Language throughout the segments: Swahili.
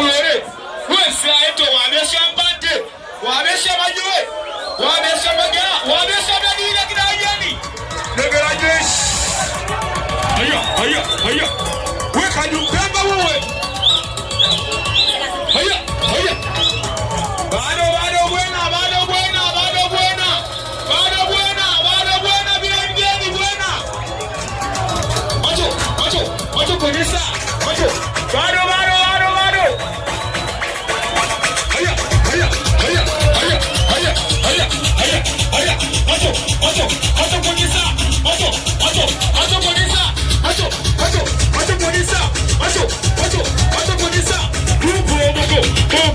ulore. Wesa eto wabesha mpate. Wabesha majue. Wabesha magera. Wabesha madina kidajani. Negera jeshi. Haya. Weka nyumpemba wewe. Haya. Bado buena bila mgeni buena. Macho polisa. Macho. Bado. Haya. Macho polisa.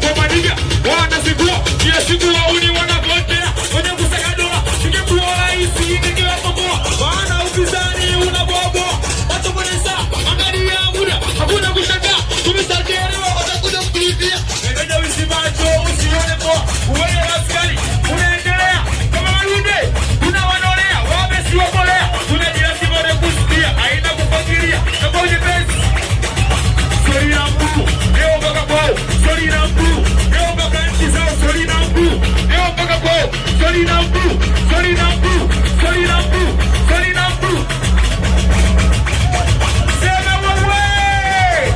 Kwa maniga wanazigua kila siku wauni wanagotea kwenye kusakadoa sikikuwa rahisi nikiwa popoa maana upinzani unaboboa. Macho polisa angalia muda hakuna kushangaa tumesajiliwa watakuja kukulipia endelea usimacho usione poa uwe askari unaendelea kama marunde unawanolea wamesi wakolea tunajilazima na kusikia haina kufakiria na kwa ujepesi sori na mbuku leo mpaka kwao sori na mbuku leo mpaka nchi zao sori na mbuku leo mpaka kwao sori na mbuku sema wewe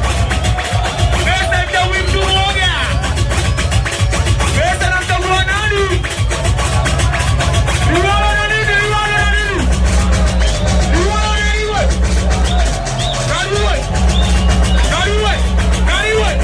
pesa mtawi mtu mmoja pesa na mtagua nani liwala na nini Kariwe. Haya.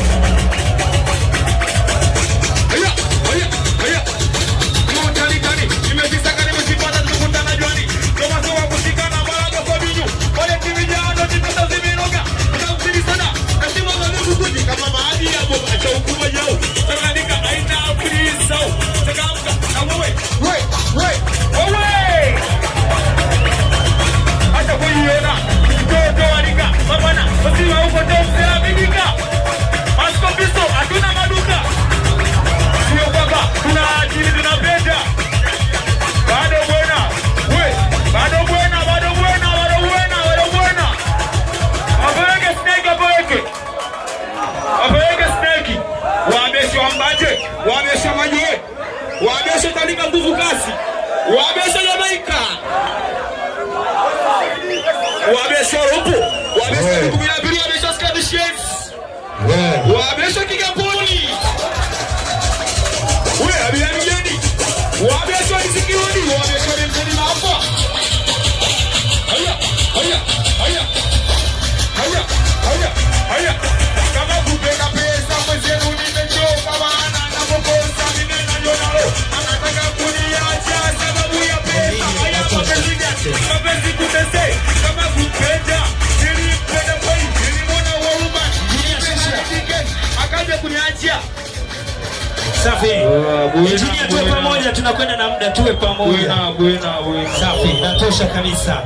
Kani. Nimefisaka nimesipata tukutana juani. Kama sawa kushikana baraga kwa binyu. Wale kivijana titata zimiroga. Tunamsiri sana. Nasema zalibu kuti kama maadi ya boba. Acha ukuma jao. Takanika aina aprisa. Takamuka. Na wewe. Acha kuiona. Toto walika. Mapana. Masiwa huko tofsela bidika. Maskopiso. Hatuna maduka. Sio baba. Tuna ajili tunapenda. Bado buena. Wapeleke snake. Wabesha wambaje. Wabesha majue. Wabesha talika nguvu kasi. Wabesha Jamaika. Wabesha rupu. Wabesha kuminabiri. Wabesha skadishens. Wabesha kigaponi. Abia mjeni. Wabesha nisikioni. Wabesha mjeni maafa. Haya. Kama kupenda pesa mwezenu nimechoka bana na kukosa minena jonalo. Anataka kuniacha sababu ya pesa. Haya mapenzi kutese. Kama kupenda nilimpenda kweli. Nilimwona wauma. Akaja kuniachia. Safi. Tuwe pamoja tunakwenda na muda tuwe pamoja. Buena. Safi. Natosha kabisa.